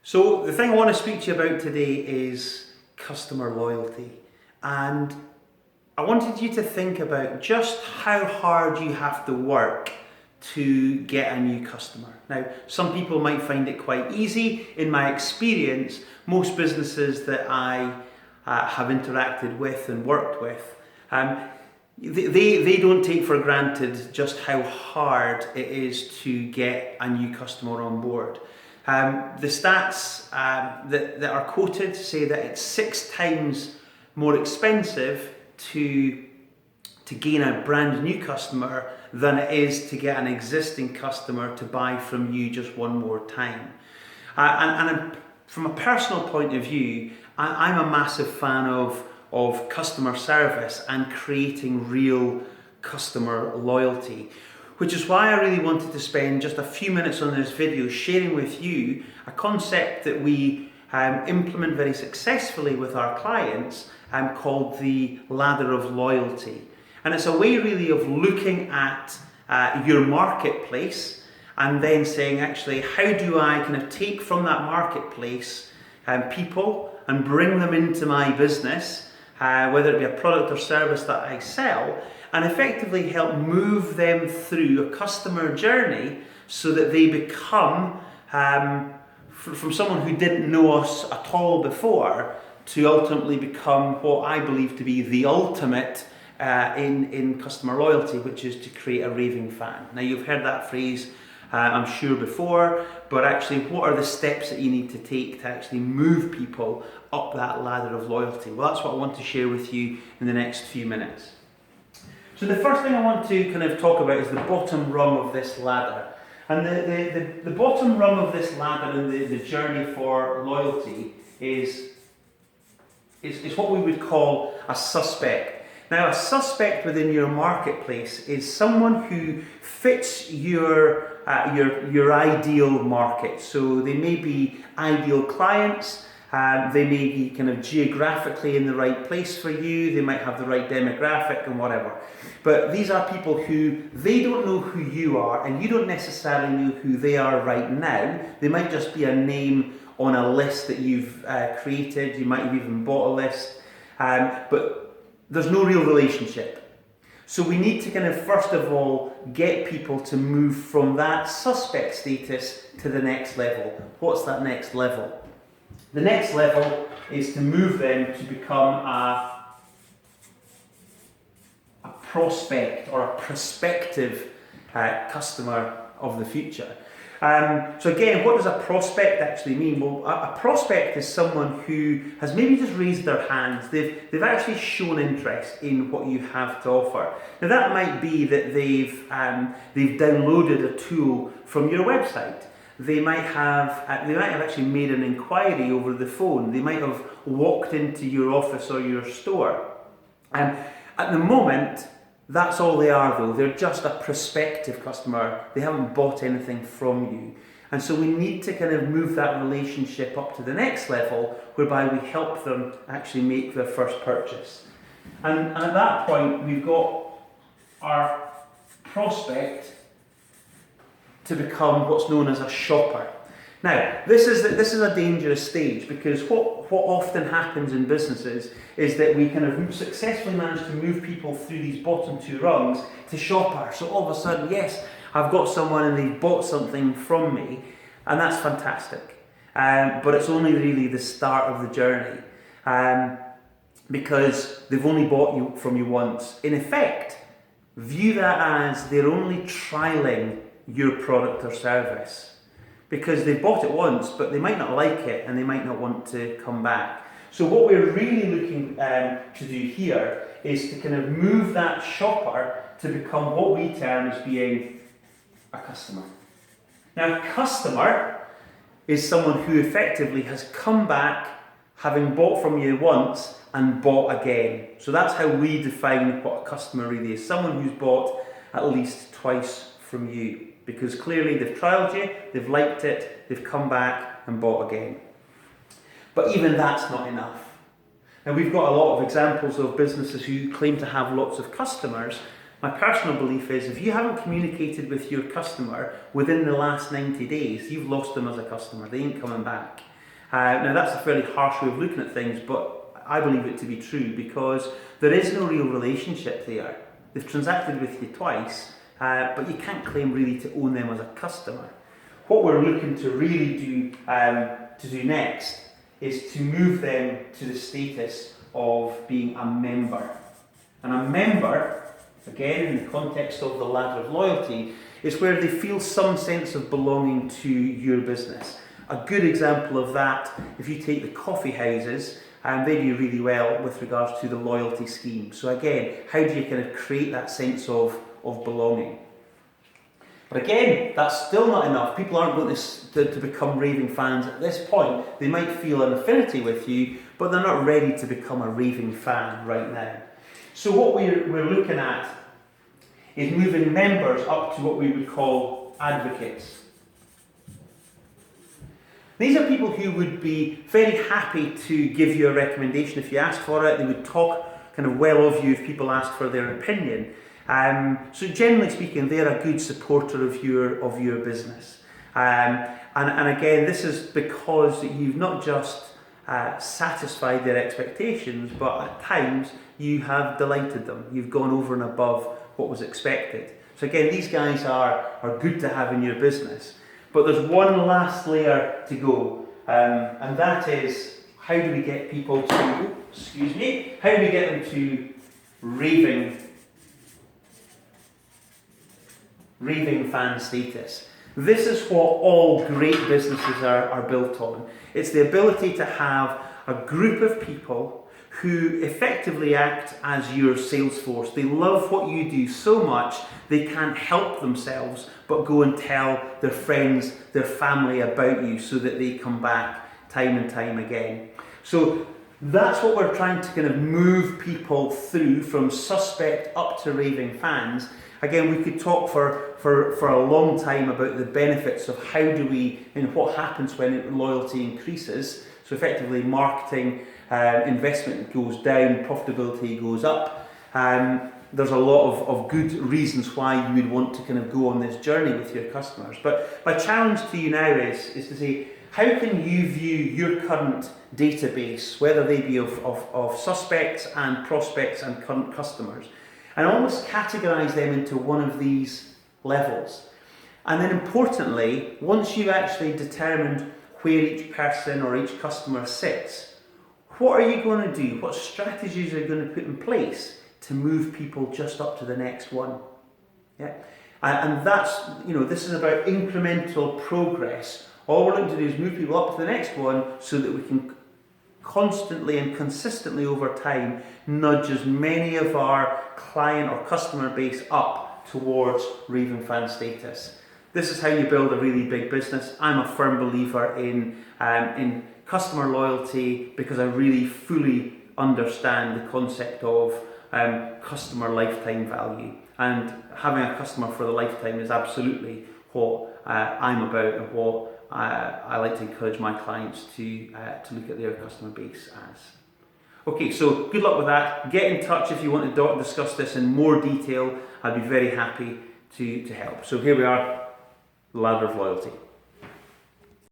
So the thing I want to speak to you about today is customer loyalty. And I wanted you to think about just how hard you have to work to get a new customer. Now, some people might find it quite easy. In my experience, most businesses that I have interacted with and worked with, they don't take for granted just how hard it is to get a new customer on board. The stats that are quoted say that it's 6 times more expensive to gain a brand new customer than it is to get an existing customer to buy from you just one more time. From a personal point of view, I'm a massive fan of customer service and creating real customer loyalty, which is why I really wanted to spend just a few minutes on this video sharing with you a concept that we implement very successfully with our clients called the ladder of loyalty. And it's a way really of looking at your marketplace and then saying, actually, how do I kind of take from that marketplace people and bring them into my business, whether it be a product or service that I sell, and effectively help move them through a customer journey so that they become, from someone who didn't know us at all before, to ultimately become what I believe to be the ultimate in customer loyalty, which is to create a raving fan. Now, you've heard that phrase, I'm sure, before, but actually, what are the steps that you need to take to actually move people up that ladder of loyalty? Well, that's what I want to share with you in the next few minutes. So the first thing I want to kind of talk about is the bottom rung of this ladder. And the bottom rung of this ladder and the journey for loyalty is what we would call a suspect. Now, a suspect within your marketplace is someone who fits your ideal market. So they may be ideal clients, they may be kind of geographically in the right place for you, they might have the right demographic and whatever. But these are people who, they don't know who you are and you don't necessarily know who they are right now. They might just be a name on a list that you've created, you might have even bought a list, but there's no real relationship. So we need to kind of first of all get people to move from that suspect status to the next level. What's that next level? The next level is to move them to become a prospect or a prospective customer of the future. So again, what does a prospect actually mean? Well, a prospect is someone who has maybe just raised their hands. They've actually shown interest in what you have to offer. Now that might be that they've downloaded a tool from your website. They might have actually made an inquiry over the phone. They might have walked into your office or your store. At the moment, that's all they are though. They're just a prospective customer. They haven't bought anything from you. And so we need to kind of move that relationship up to the next level whereby we help them actually make their first purchase. And at that point, we've got our prospect to become what's known as a shopper. Now, this is a dangerous stage because what often happens in businesses is that we kind of successfully manage to move people through these bottom 2 rungs to shopper. So all of a sudden, yes, I've got someone and they've bought something from me, and that's fantastic. But it's only really the start of the journey because they've only bought from you once. In effect, view that as they're only trialing your product or service. Because they've bought it once, but they might not like it and they might not want to come back. So what we're really looking to do here is to kind of move that shopper to become what we term as being a customer. Now, a customer is someone who effectively has come back having bought from you once and bought again. So that's how we define what a customer really is. Someone who's bought at least twice from you. Because clearly they've trialled you, they've liked it, they've come back and bought again. But even that's not enough. Now we've got a lot of examples of businesses who claim to have lots of customers. My personal belief is if you haven't communicated with your customer within the last 90 days, you've lost them as a customer. They ain't coming back. Now that's a fairly harsh way of looking at things, but I believe it to be true because there is no real relationship there. They've transacted with you twice, but you can't claim really to own them as a customer. What we're looking to really do next is to move them to the status of being a member. And a member, again in the context of the ladder of loyalty, is where they feel some sense of belonging to your business. A good example of that, if you take the coffee houses, they do really well with regards to the loyalty scheme. So again, how do you kind of create that sense of belonging? But again, that's still not enough. People aren't going to become raving fans at this point. They might feel an affinity with you, but they're not ready to become a raving fan right now. So what we're looking at is moving members up to what we would call advocates. These are people who would be very happy to give you a recommendation if you asked for it. They would talk kind of well of you if people asked for their opinion. So generally speaking, they're a good supporter of your business. And again, this is because you've not just satisfied their expectations, but at times you have delighted them. You've gone over and above what was expected. So again, these guys are good to have in your business. But there's one last layer to go, and that is, how do we get people to, how do we get them to raving fan status? This is what all great businesses are built on. It's the ability to have a group of people who effectively act as your sales force. They love what you do so much they can't help themselves but go and tell their friends, their family about you so that they come back time and time again. So that's what we're trying to kind of move people through, from suspect up to raving fans. Again, we could talk for a long time about the benefits of how do we, and what happens when loyalty increases. So effectively marketing investment goes down, profitability goes up. There's a lot of good reasons why you would want to kind of go on this journey with your customers. But my challenge to you now is to say, how can you view your current database, whether they be of suspects and prospects and current customers, and almost categorize them into one of these levels. And then importantly, once you've actually determined where each person or each customer sits, what are you going to do? What strategies are you going to put in place to move people just up to the next one? Yeah, and that's, this is about incremental progress. All we're looking to do is move people up to the next one so that we can constantly and consistently over time nudge as many of our client or customer base up towards raving fan status. This is how you build a really big business. I'm a firm believer in customer loyalty because I really fully understand the concept of customer lifetime value, and having a customer for the lifetime is absolutely what I'm about and what I like to encourage my clients to look at their customer base as. Okay, so good luck with that. Get in touch if you want to discuss this in more detail. I'd be very happy to help. So here we are, the ladder of loyalty.